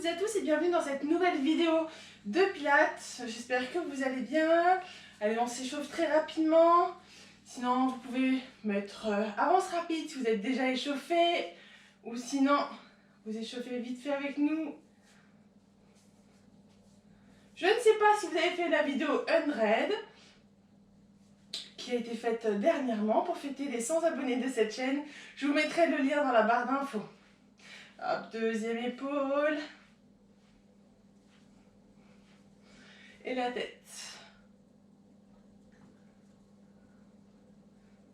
toutes et à tous et bienvenue dans cette nouvelle vidéo de Pilates. J'espère que vous allez bien. Allez, on s'échauffe très rapidement. Sinon, vous pouvez mettre avance rapide si vous êtes déjà échauffé. Ou sinon, vous échauffez vite fait avec nous. Je ne sais pas si vous avez fait la vidéo 100 qui a été faite dernièrement pour fêter les 100 abonnés de cette chaîne. Je vous mettrai le lien dans la barre d'infos. Hop, deuxième épaule. Et la tête.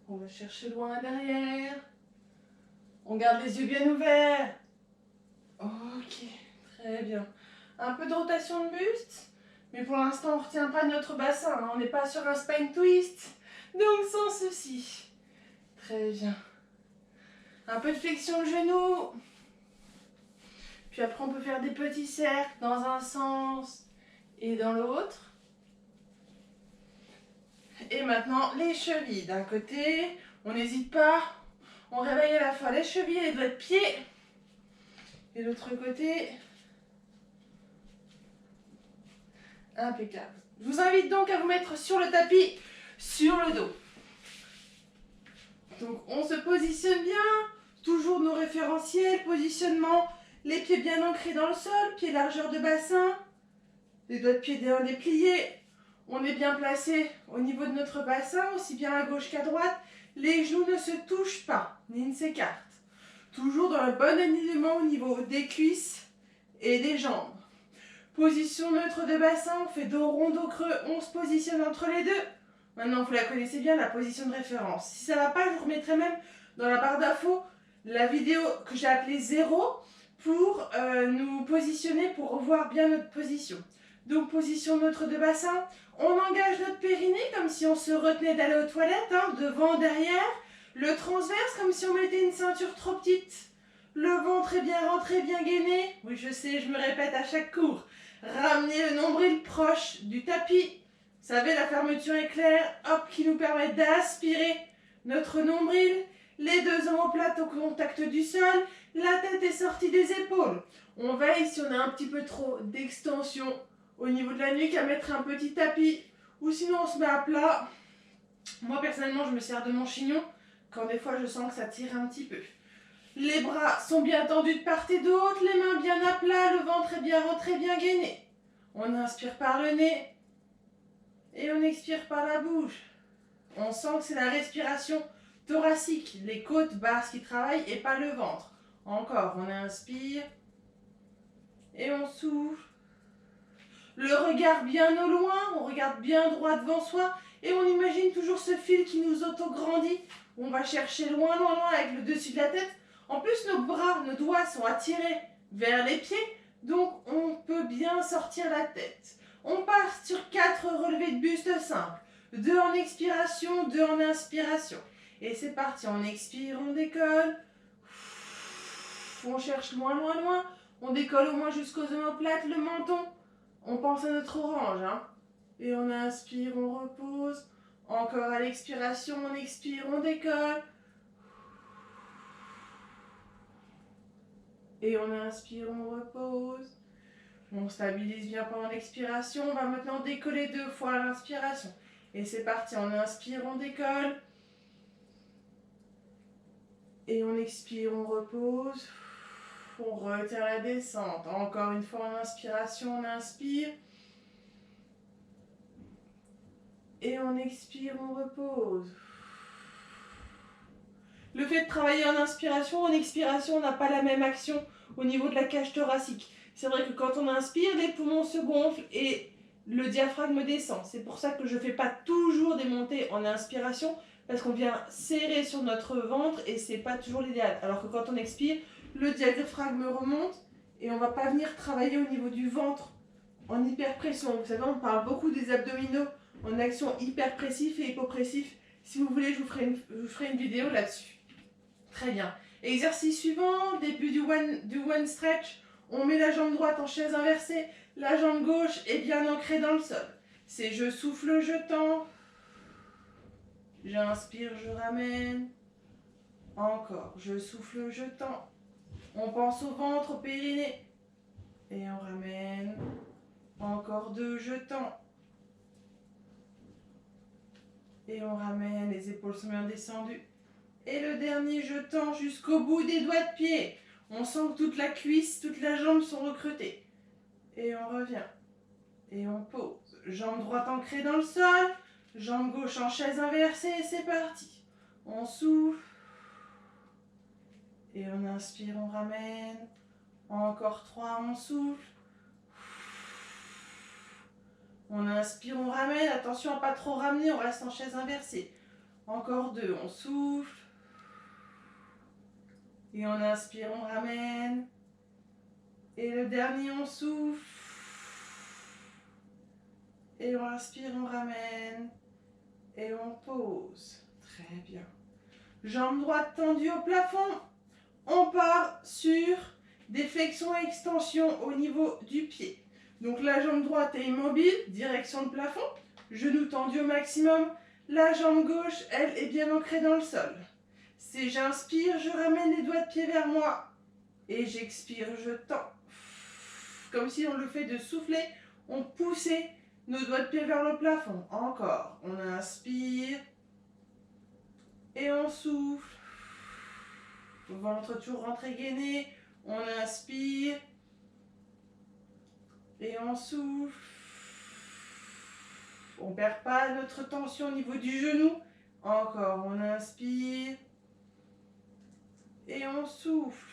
On va chercher loin derrière. On garde les yeux bien ouverts. Ok, très bien. Un peu de rotation de buste. Mais pour l'instant, on ne retient pas notre bassin. Hein. On n'est pas sur un spine twist. Donc sans souci. Très bien. Un peu de flexion de genou. Puis après, on peut faire des petits cercles dans un sens et dans l'autre. Et maintenant, les chevilles. D'un côté, on n'hésite pas. On réveille à la fois les chevilles et les doigts de pied. Et l'autre côté. Impeccable. Je vous invite donc à vous mettre sur le tapis, sur le dos. Donc, on se positionne bien. Toujours nos référentiels, positionnement. Les pieds bien ancrés dans le sol, pieds largeur de bassin. Les doigts de pied dépliés. On est bien placé au niveau de notre bassin, aussi bien à gauche qu'à droite. Les genoux ne se touchent pas, ni ne s'écartent. Toujours dans le bon alignement au niveau des cuisses et des jambes. Position neutre de bassin, on fait dos rond, dos creux, on se positionne entre les deux. Maintenant, vous la connaissez bien, la position de référence. Si ça ne va pas, je vous remettrai même dans la barre d'infos la vidéo que j'ai appelée 0 pour nous positionner, pour revoir bien notre position. Donc, position neutre de bassin. On engage notre périnée comme si on se retenait d'aller aux toilettes, hein, devant, derrière. Le transverse comme si on mettait une ceinture trop petite. Le ventre est bien rentré, bien gainé. Oui, je sais, je me répète à chaque cours. Ramenez le nombril proche du tapis. Vous savez, la fermeture éclair, hop, qui nous permet d'aspirer notre nombril. Les deux omoplates au contact du sol. La tête est sortie des épaules. On veille si on a un petit peu trop d'extension au niveau de la nuque à mettre un petit tapis. Ou sinon on se met à plat. Moi personnellement je me sers de mon chignon quand des fois je sens que ça tire un petit peu. Les bras sont bien tendus de part et d'autre, les mains bien à plat, le ventre est bien rentré, bien gainé. On inspire par le nez et on expire par la bouche. On sent que c'est la respiration thoracique, les côtes basses qui travaillent et pas le ventre. Encore, on inspire et on souffle. Le regard bien au loin, on regarde bien droit devant soi et on imagine toujours ce fil qui nous auto-grandit. On va chercher loin, loin, loin avec le dessus de la tête. En plus, nos bras, nos doigts sont attirés vers les pieds, donc on peut bien sortir la tête. On passe sur 4 relevés de buste simples. 2 en expiration, 2 en inspiration. Et c'est parti, on expire, on décolle. On cherche loin, loin, loin. On décolle au moins jusqu'aux omoplates, le menton. On pense à notre orange, hein. Et on inspire, on repose. Encore à l'expiration, on expire, on décolle. Et on inspire, on repose. On stabilise bien pendant l'expiration. On va maintenant décoller 2 fois à l'inspiration. Et c'est parti, on inspire, on décolle. Et on expire, on repose. On retient la descente. Encore une fois en inspiration, on inspire. Et on expire, on repose. Le fait de travailler en inspiration, en expiration, on n'a pas la même action au niveau de la cage thoracique. C'est vrai que quand on inspire, les poumons se gonflent et le diaphragme descend. C'est pour ça que je ne fais pas toujours des montées en inspiration, parce qu'on vient serrer sur notre ventre et ce n'est pas toujours l'idéal. Alors que quand on expire, le diaphragme remonte et on ne va pas venir travailler au niveau du ventre en hyperpression. Vous savez, on parle beaucoup des abdominaux en action hyperpressif et hypopressif. Si vous voulez, je vous ferai une vidéo là-dessus. Très bien. Exercice suivant, début du one stretch. On met la jambe droite en chaise inversée. La jambe gauche est bien ancrée dans le sol. C'est je souffle, je tends. J'inspire, je ramène. Encore. Je souffle, je tends. On pense au ventre, au périnée. Et on ramène. Encore 2, je tends. Et on ramène, les épaules sont bien descendues. Et le dernier, je tends jusqu'au bout des doigts de pied. On sent que toute la cuisse, toute la jambe sont recrutées. Et on revient. Et on pose. Jambe droite ancrée dans le sol. Jambe gauche en chaise inversée. Et c'est parti. On souffle. Et on inspire, on ramène. Encore 3, on souffle. On inspire, on ramène. Attention à ne pas trop ramener, on reste en chaise inversée. Encore 2, on souffle. Et on inspire, on ramène. Et le dernier, on souffle. Et on inspire, on ramène. Et on pose. Très bien. Jambe droite tendue au plafond. On part sur des flexions et extensions au niveau du pied. Donc la jambe droite est immobile, direction le plafond. Genou tendu au maximum. La jambe gauche, elle, est bien ancrée dans le sol. Si j'inspire, je ramène les doigts de pied vers moi. Et j'expire, je tends. Comme si on le fait de souffler, on poussait nos doigts de pied vers le plafond. Encore. On inspire. Et on souffle. Ventre toujours rentré gainé. On inspire. Et on souffle. On ne perd pas notre tension au niveau du genou. Encore. On inspire. Et on souffle.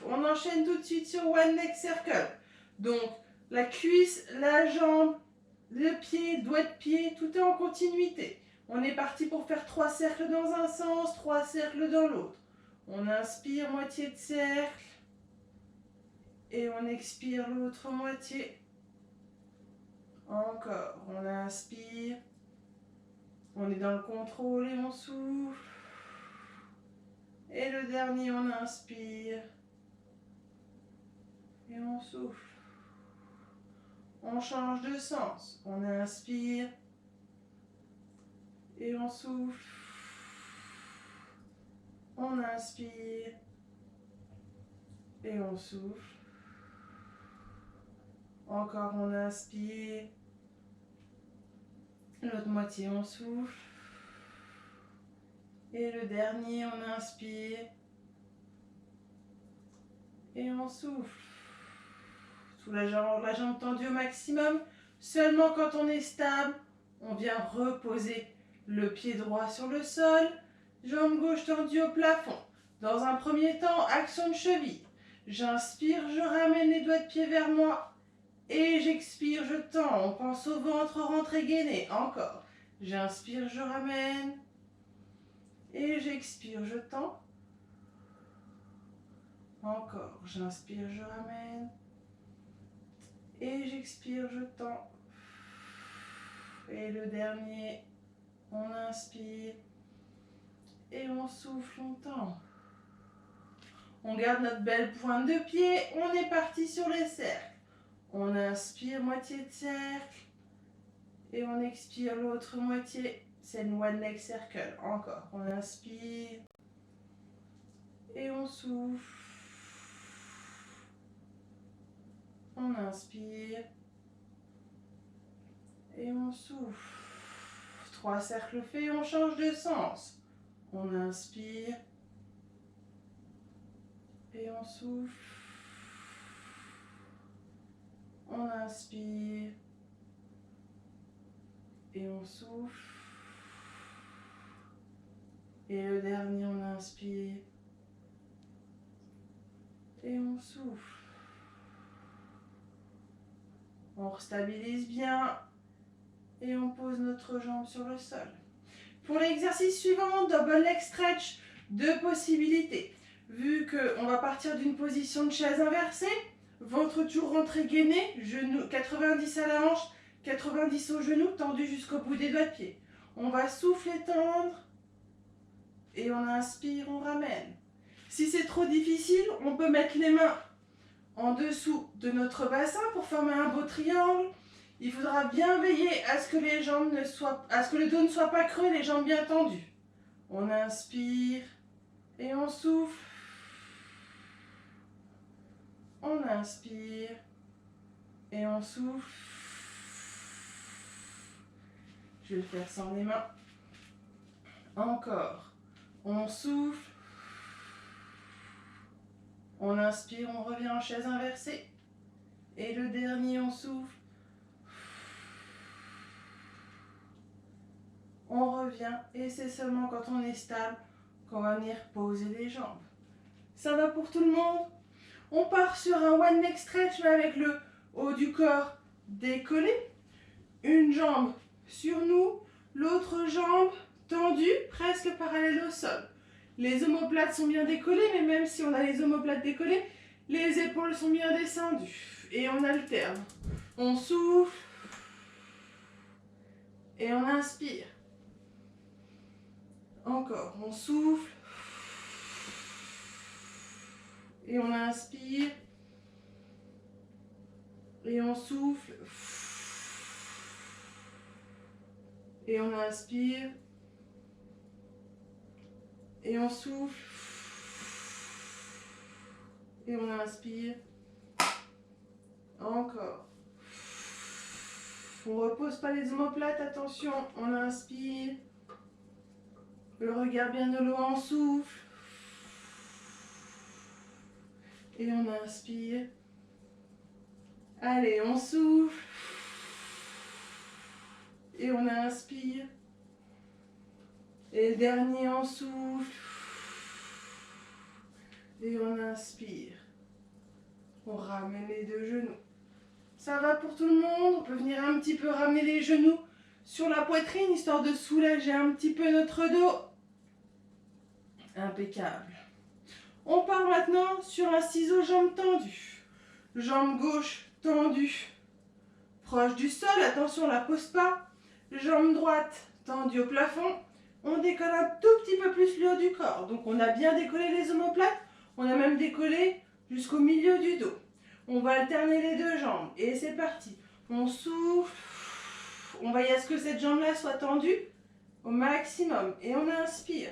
On enchaîne tout de suite sur One Leg Circle. Donc, la cuisse, la jambe, le pied, doigt de pied, tout est en continuité. On est parti pour faire 3 cercles dans un sens, 3 cercles dans l'autre. On inspire, moitié de cercle. Et on expire l'autre moitié. Encore. On inspire. On est dans le contrôle et on souffle. Et le dernier, on inspire. Et on souffle. On change de sens. On inspire. Et on souffle. On inspire. Et on souffle. Encore on inspire. L'autre moitié on souffle. Et le dernier on inspire. Et on souffle. Sous la jambe tendue au maximum. Seulement quand on est stable, on vient reposer le pied droit sur le sol. Jambe gauche tendue au plafond. Dans un premier temps, action de cheville. J'inspire, je ramène les doigts de pied vers moi. Et j'expire, je tends. On pense au ventre rentré gainé. Encore. J'inspire, je ramène. Et j'expire, je tends. Encore. J'inspire, je ramène. Et j'expire, je tends. Et le dernier, on inspire. Et on souffle, on tend. On garde notre belle pointe de pied. On est parti sur les cercles. On inspire, moitié de cercle. Et on expire l'autre moitié. C'est le One Leg Circle. Encore. On inspire. Et on souffle. On inspire. Et on souffle. 3 cercles faits. On change de sens. On inspire. Et on souffle. On inspire. Et on souffle. Et le dernier, on inspire. Et on souffle. On restabilise bien. Et on pose notre jambe sur le sol. Pour l'exercice suivant, double leg stretch, 2 possibilités. Vu qu'on va partir d'une position de chaise inversée, ventre toujours rentré gainé, genou 90 à la hanche, 90 au genou, tendu jusqu'au bout des doigts de pied. On va souffler, tendre, et on inspire, on ramène. Si c'est trop difficile, on peut mettre les mains en dessous de notre bassin pour former un beau triangle. Il faudra bien veiller à ce que le dos ne soit pas creux, les jambes bien tendues. On inspire et on souffle. On inspire et on souffle. Je vais le faire sans les mains. Encore. On souffle. On inspire, on revient en chaise inversée. Et le dernier, on souffle. On revient et c'est seulement quand on est stable qu'on va venir poser les jambes. Ça va pour tout le monde? On part sur un one leg stretch mais avec le haut du corps décollé. Une jambe sur nous, l'autre jambe tendue, presque parallèle au sol. Les omoplates sont bien décollées, mais même si on a les omoplates décollées, les épaules sont bien descendues. Et on alterne. On souffle et on inspire. Encore, on souffle et on inspire et on souffle et on inspire et on souffle et on inspire. Encore. On repose pas les omoplates, attention, on inspire. Le regard bien au loin, on souffle. Et on inspire. Allez, on souffle. Et on inspire. Et le dernier, on souffle. Et on inspire. On ramène les deux genoux. Ça va pour tout le monde? On peut venir un petit peu ramener les genoux sur la poitrine, histoire de soulager un petit peu notre dos. Impeccable. On part maintenant sur un ciseau jambes tendues. Jambe gauche tendue, proche du sol. Attention, on ne la pose pas. Jambe droite tendue au plafond. On décolle un tout petit peu plus le haut du corps. Donc on a bien décollé les omoplates. On a même décollé jusqu'au milieu du dos. On va alterner les deux jambes. Et c'est parti. On souffle. On va y à ce que cette jambe-là soit tendue au maximum. Et on inspire.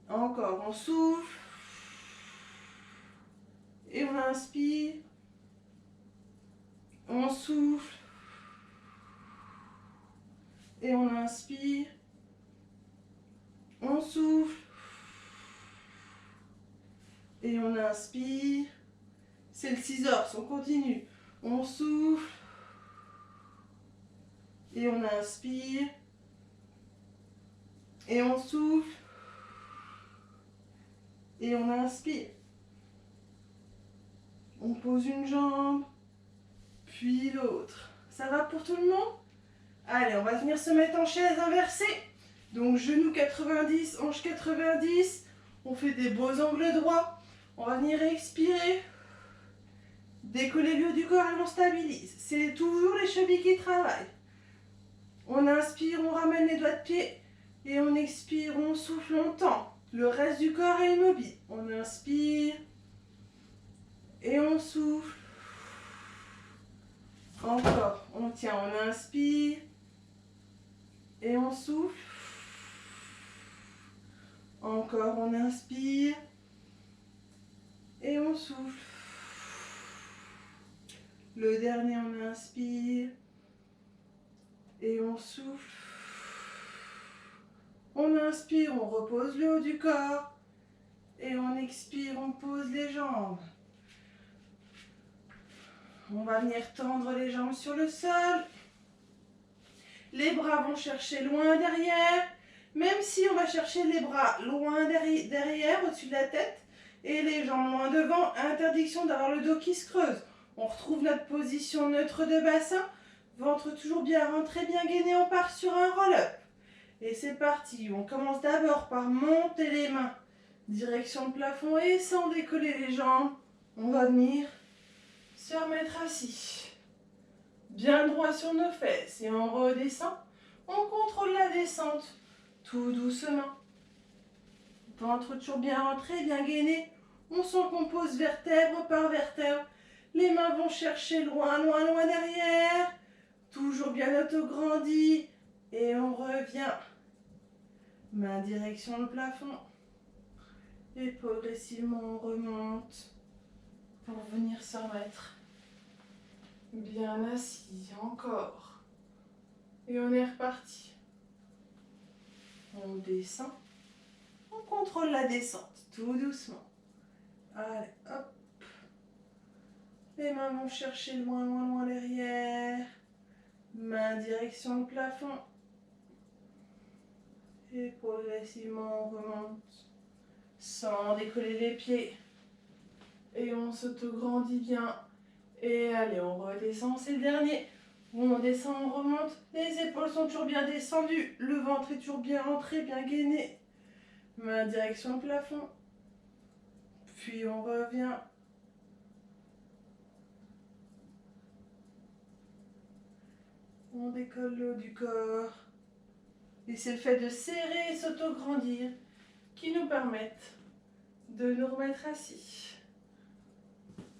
Encore, on souffle. Et on inspire. On souffle. Et on inspire. On souffle. Et on inspire. C'est le scissors, on continue. On souffle. Et on inspire. Et on souffle. Et on inspire. On pose une jambe, puis l'autre. Ça va pour tout le monde? Allez, on va venir se mettre en chaise inversée. Donc genoux 90, hanches 90. On fait des beaux angles droits. On va venir expirer. Décoller le haut du corps et on stabilise. C'est toujours les chevilles qui travaillent. On inspire, on ramène les doigts de pied. Et on expire, on souffle, on tend. Le reste du corps est immobile. On inspire. Et on souffle. Encore. On tient, on inspire. Et on souffle. Encore, on inspire. Et on souffle. Le dernier, on inspire. Et on souffle. On inspire, on repose le haut du corps. Et on expire, on pose les jambes. On va venir tendre les jambes sur le sol. Les bras vont chercher loin derrière. Même si on va chercher les bras loin derrière, au-dessus de la tête. Et les jambes loin devant. Interdiction d'avoir le dos qui se creuse. On retrouve notre position neutre de bassin. Ventre toujours bien rentré, bien gainé. On part sur un roll-up. Et c'est parti. On commence d'abord par monter les mains. Direction le plafond et sans décoller les jambes. On va venir se remettre assis. Bien droit sur nos fesses. Et on redescend. On contrôle la descente. Tout doucement. Ventre toujours bien rentré, bien gainé. On sent qu'on pose vertèbre par vertèbre. Les mains vont chercher loin, loin, loin derrière. Toujours bien autograndi. Et on revient. Main direction le plafond. Et progressivement on remonte. pour venir se remettre bien assis, encore. Et on est reparti. On descend. On contrôle la descente, tout doucement. Allez, hop. Les mains vont chercher loin, loin, loin derrière. Main direction le plafond. Et progressivement, on remonte sans décoller les pieds. Et on s'auto-grandit bien. Et allez, on redescend, c'est le dernier. On descend, on remonte. Les épaules sont toujours bien descendues. Le ventre est toujours bien rentré, bien gainé. Main direction le plafond. Puis on revient. On décolle le haut du corps. Et c'est le fait de serrer et s'auto-grandir qui nous permettent de nous remettre assis.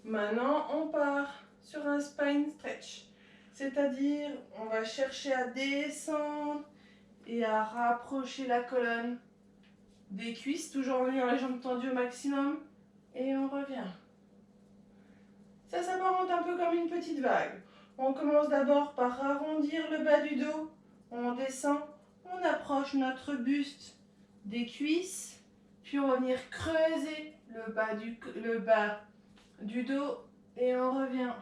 Maintenant, on part sur un spine stretch. C'est-à-dire, on va chercher à descendre et à rapprocher la colonne des cuisses, toujours en ayant les jambes tendues au maximum. Et on revient. Ça s'apparente un peu comme une petite vague. On commence d'abord par arrondir le bas du dos. On descend, on approche notre buste des cuisses. Puis on va venir creuser le bas du dos et on revient.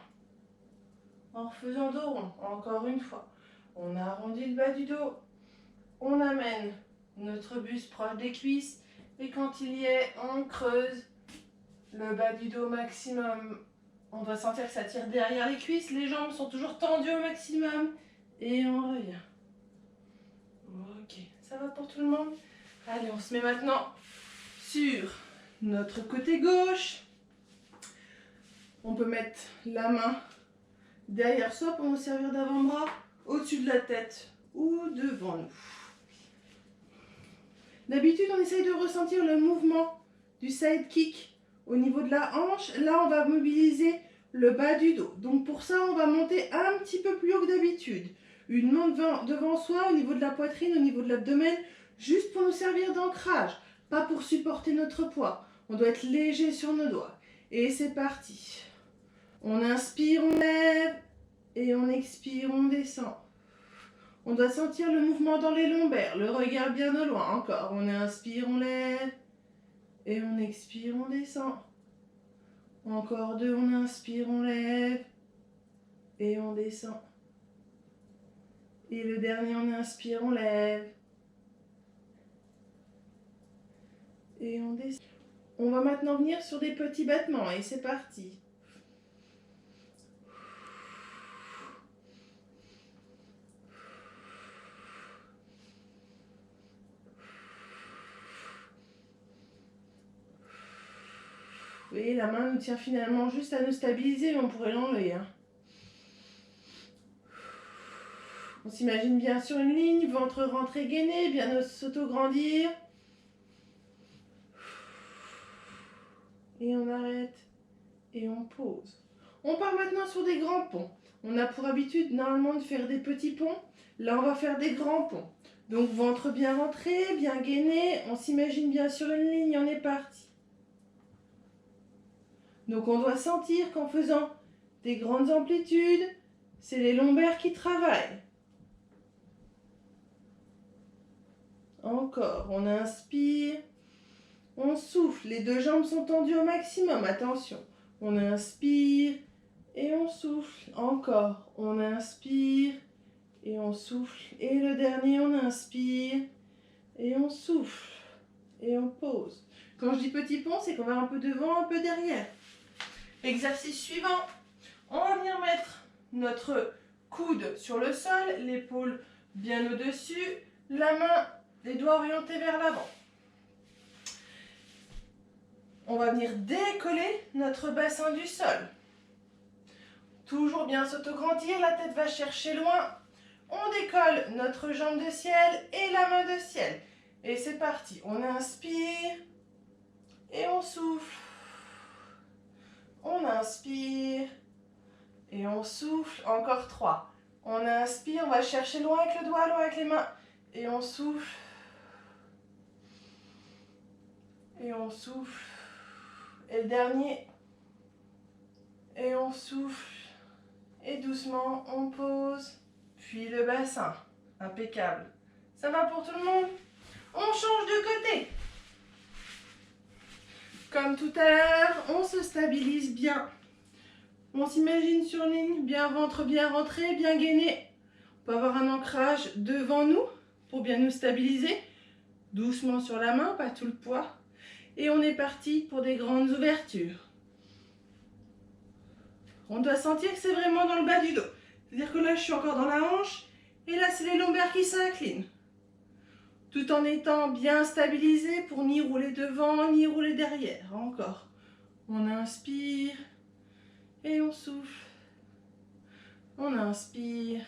En refaisant dos rond, encore une fois. On arrondit le bas du dos. On amène notre buste proche des cuisses. Et quand il y est, on creuse le bas du dos au maximum. On doit sentir que ça tire derrière les cuisses. Les jambes sont toujours tendues au maximum. Et on revient. Ok, ça va pour tout le monde? Allez, on se met maintenant sur notre côté gauche. On peut mettre la main derrière soi pour nous servir d'avant-bras, au-dessus de la tête ou devant nous. D'habitude, on essaye de ressentir le mouvement du side kick au niveau de la hanche. Là, on va mobiliser le bas du dos. Donc pour ça, on va monter un petit peu plus haut que d'habitude. Une main devant soi, au niveau de la poitrine, au niveau de l'abdomen, juste pour nous servir d'ancrage, pas pour supporter notre poids. On doit être léger sur nos doigts. Et c'est parti. On inspire, on lève. Et on expire, on descend. On doit sentir le mouvement dans les lombaires, le regard bien au loin. Encore, on inspire, on lève. Et on expire, on descend. Encore deux, on inspire, on lève. Et on descend. Et le dernier, on inspire, on lève. Et on descend. On va maintenant venir sur des petits battements. Et c'est parti. Vous voyez, la main nous tient finalement juste à nous stabiliser, mais on pourrait l'enlever. On s'imagine bien sur une ligne, ventre rentré gainé, bien s'auto-grandir. Et on arrête. Et on pose. On part maintenant sur des grands ponts. On a pour habitude normalement de faire des petits ponts. Là, on va faire des grands ponts. Donc, ventre bien rentré, bien gainé. On s'imagine bien sur une ligne, on est parti. Donc, on doit sentir qu'en faisant des grandes amplitudes, c'est les lombaires qui travaillent. Encore, on inspire, on souffle. Les deux jambes sont tendues au maximum, attention. On inspire et on souffle. Encore, on inspire et on souffle. Et le dernier, on inspire et on souffle. Et on pose. Quand je dis petit pont, c'est qu'on va un peu devant, un peu derrière. Exercice suivant. On va venir mettre notre coude sur le sol, l'épaule bien au-dessus, la main, les doigts orientés vers l'avant. On va venir décoller notre bassin du sol. Toujours bien s'auto-grandir, la tête va chercher loin. On décolle notre jambe de ciel et la main de ciel. Et c'est parti. On inspire et on souffle. On inspire et on souffle. Encore 3. On inspire, on va chercher loin avec le doigt, loin avec les mains. Et on souffle. Et on souffle. Et le dernier. Et on souffle. Et doucement, on pose. Puis le bassin. Impeccable. Ça va pour tout le monde? On change de côté. Comme tout à l'heure, on se stabilise bien. On s'imagine sur ligne, bien ventre bien rentré, bien gainé. On peut avoir un ancrage devant nous pour bien nous stabiliser. Doucement sur la main, pas tout le poids. Et on est parti pour des grandes ouvertures. On doit sentir que c'est vraiment dans le bas du dos. C'est-à-dire que là, je suis encore dans la hanche. Et là, c'est les lombaires qui s'inclinent. Tout en étant bien stabilisé pour ni rouler devant, ni rouler derrière. Encore. On inspire et on souffle. On inspire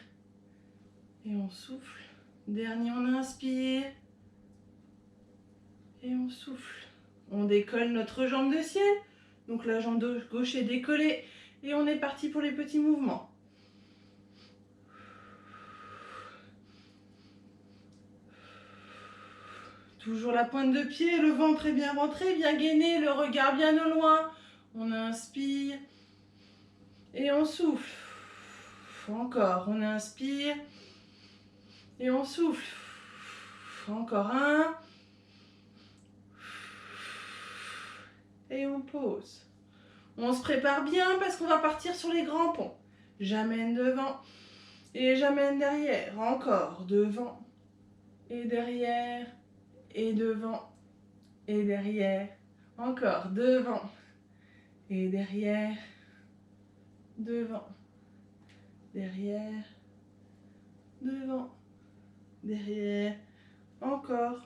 et on souffle. Dernier, on inspire et on souffle. On décolle notre jambe de ciel. Donc la jambe gauche est décollée et on est parti pour les petits mouvements. Toujours la pointe de pied, le ventre est bien rentré, bien gainé, le regard bien au loin. On inspire et on souffle. Encore, on inspire et on souffle. Encore un. Et on pose. On se prépare bien parce qu'on va partir sur les grands ponts. J'amène devant et j'amène derrière. Encore, devant et derrière. Et devant, et derrière, encore, devant, et derrière, devant, derrière, devant, derrière, encore.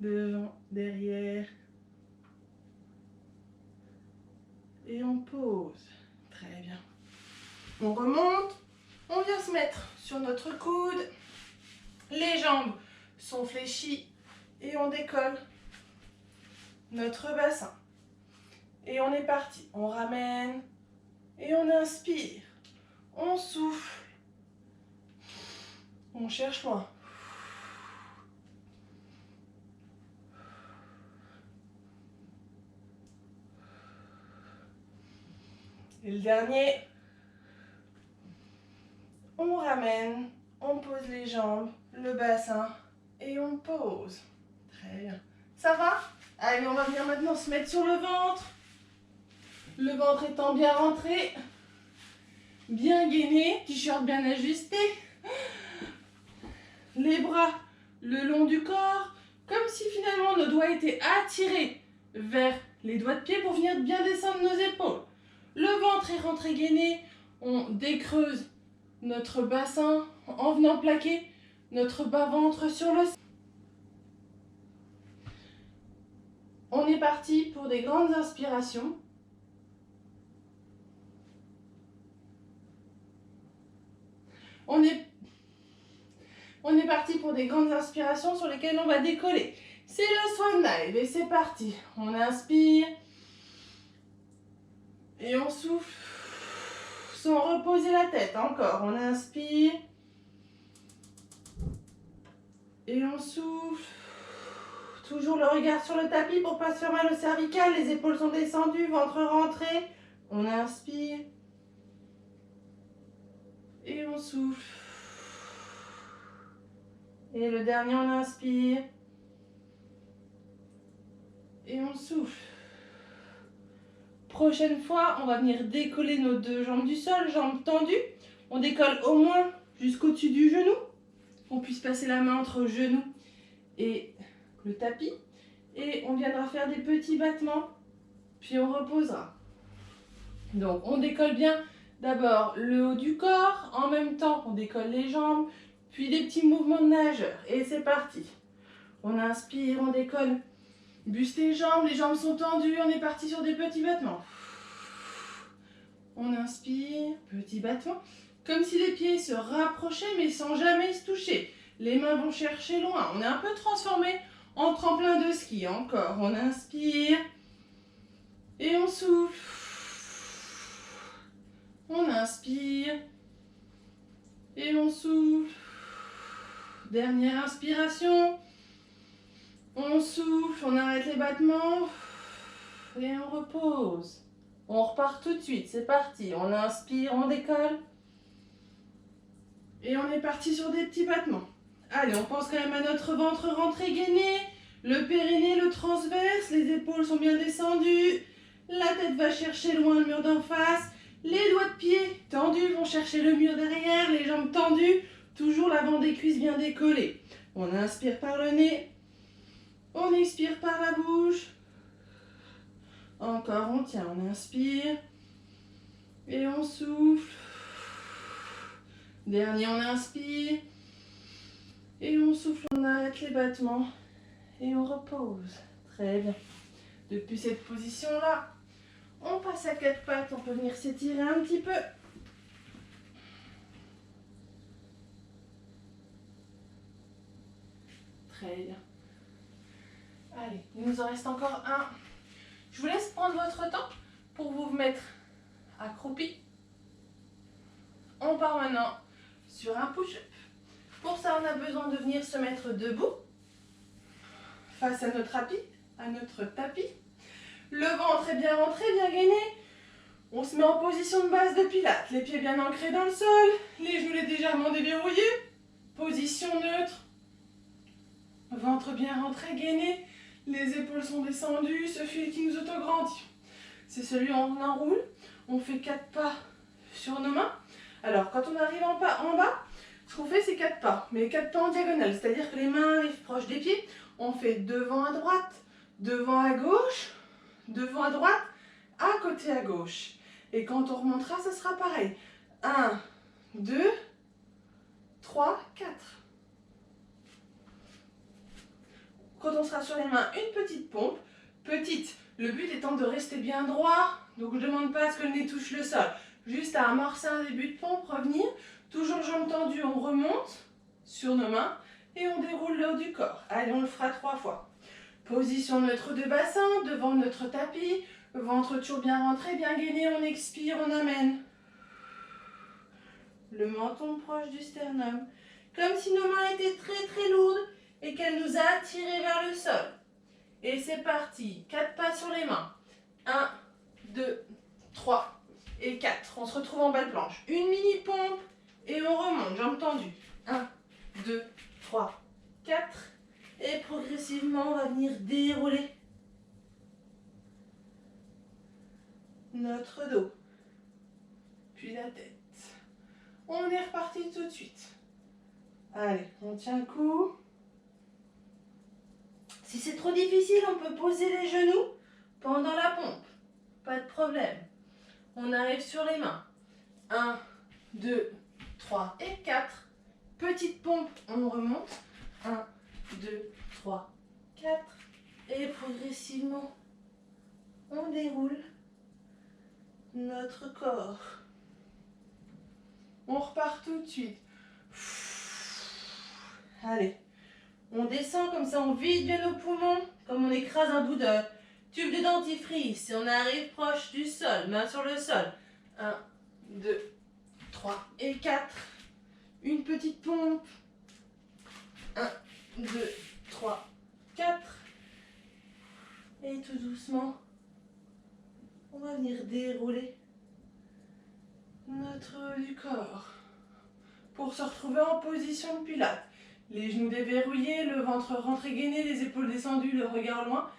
Devant, derrière, et on pose. Très bien. On remonte, on vient se mettre sur notre coude, les jambes sont fléchies et on décolle notre bassin. Et on est parti, on ramène et on inspire, on souffle, on cherche loin. Et le dernier, on ramène, on pose les jambes, le bassin et on pose. Très bien. Ça va? Allez, on va venir maintenant se mettre sur le ventre. Le ventre étant bien rentré, bien gainé, t-shirt bien ajusté. Les bras le long du corps, comme si finalement nos doigts étaient attirés vers les doigts de pied pour venir bien descendre nos épaules. Le ventre est rentré gainé, on décreuse notre bassin en venant plaquer notre bas-ventre sur le sol. On est parti pour des grandes inspirations. On est parti pour des grandes inspirations sur lesquelles on va décoller. C'est le Swan Dive et c'est parti. On inspire et on souffle sans reposer la tête. Encore, on inspire et on souffle. Toujours le regard sur le tapis pour pas se faire mal au cervical. Les épaules sont descendues, ventre rentré. On inspire et on souffle. Et le dernier, on inspire et on souffle. Prochaine fois, on va venir décoller nos deux jambes du sol, jambes tendues. On décolle au moins jusqu'au-dessus du genou. On puisse passer la main entre le genou et le tapis. Et on viendra faire des petits battements, puis on reposera. Donc on décolle bien d'abord le haut du corps, en même temps on décolle les jambes, puis des petits mouvements de nageur. Et c'est parti. On inspire, on décolle. Buste et jambes, les jambes sont tendues, on est parti sur des petits battements. On inspire, petit battement, comme si les pieds se rapprochaient mais sans jamais se toucher. Les mains vont chercher loin. On est un peu transformé en tremplin de ski. Encore, on inspire et on souffle. On inspire et on souffle. Dernière inspiration. On souffle, on arrête les battements. Et on repose. On repart tout de suite, c'est parti. On inspire, on décolle. Et on est parti sur des petits battements. Allez, on pense quand même à notre ventre rentré gainé. Le périnée, le transverse, les épaules sont bien descendues. La tête va chercher loin le mur d'en face. Les doigts de pied tendus vont chercher le mur derrière. Les jambes tendues. Toujours l'avant des cuisses bien décollé. On inspire par le nez. On expire par la bouche. Encore, on tient, on inspire. Et on souffle. Dernier, on inspire. Et on souffle, on arrête les battements. Et on repose. Très bien. Depuis cette position-là, on passe à quatre pattes. On peut venir s'étirer un petit peu. Très bien. Allez, il nous en reste encore un. Je vous laisse prendre votre temps pour vous mettre accroupi. On part maintenant sur un push-up. Pour ça, on a besoin de venir se mettre debout face à notre tapis. Le ventre est bien rentré, bien gainé. On se met en position de base de pilates. Les pieds bien ancrés dans le sol. Les genoux légèrement déverrouillés. Position neutre. Ventre bien rentré, gainé. Les épaules sont descendues. Ce fil qui nous autograndit. C'est celui où on enroule. On fait 4 pas sur nos mains. Alors, quand on arrive en bas, ce qu'on fait, c'est 4 pas. Mais 4 pas en diagonale. C'est-à-dire que les mains arrivent proches des pieds. On fait devant à droite, devant à gauche, devant à droite, à côté à gauche. Et quand on remontera, ça sera pareil. 1, 2, 3, 4. Quand on sera sur les mains, une petite pompe. Petite, le but étant de rester bien droit. Donc je ne demande pas à ce que le nez touche le sol. Juste à amorcer un début de pompe, revenir. Toujours jambes tendues, on remonte sur nos mains. Et on déroule le haut du corps. Allez, on le fera 3 fois. Position neutre de bassin, devant notre tapis. Ventre toujours bien rentré, bien gainé. On expire, on amène. Le menton proche du sternum. Comme si nos mains étaient très très lourdes et qu'elles nous a attirés vers le sol. Et c'est parti. 4 pas sur les mains. 1, 2, 3 et 4. On se retrouve en bas de planche. Une mini pompe et on remonte. Jambes tendues. 1, 2, 3, 4. Et progressivement, on va venir dérouler notre dos. Puis la tête. On est reparti tout de suite. Allez, on tient le coup. Si c'est trop difficile, on peut poser les genoux pendant la pompe. Pas de problème. On arrive sur les mains. 1, 2, 3 et 4. Petite pompe, on remonte. 1, 2, 3, 4. Et progressivement, on déroule notre corps. On repart tout de suite. Allez. On descend comme ça, on vide bien nos poumons, comme on écrase un bout de tube de dentifrice. Et on arrive proche du sol, main sur le sol. 1, 2, 3 et 4. Une petite pompe. 1, 2, 3, 4. Et tout doucement, on va venir dérouler notre haut du corps. Pour se retrouver en position de pilates. Les genoux déverrouillés, le ventre rentré gainé, les épaules descendues, le regard loin,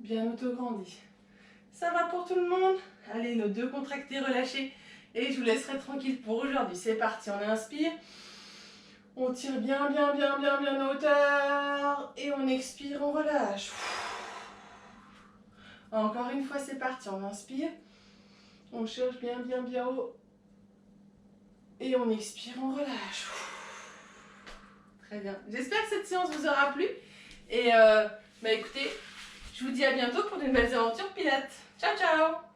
bien autograndi. Ça va pour tout le monde? Allez, nos deux contractés relâchés. Et je vous laisserai tranquille pour aujourd'hui. C'est parti, on inspire. On tire bien en hauteur. Et on expire, on relâche. Encore une fois, c'est parti, on inspire. On cherche bien haut. Et on expire, on relâche. Très bien. J'espère que cette séance vous aura plu. Et écoutez, je vous dis à bientôt pour de nouvelles aventures pilates. Ciao, ciao!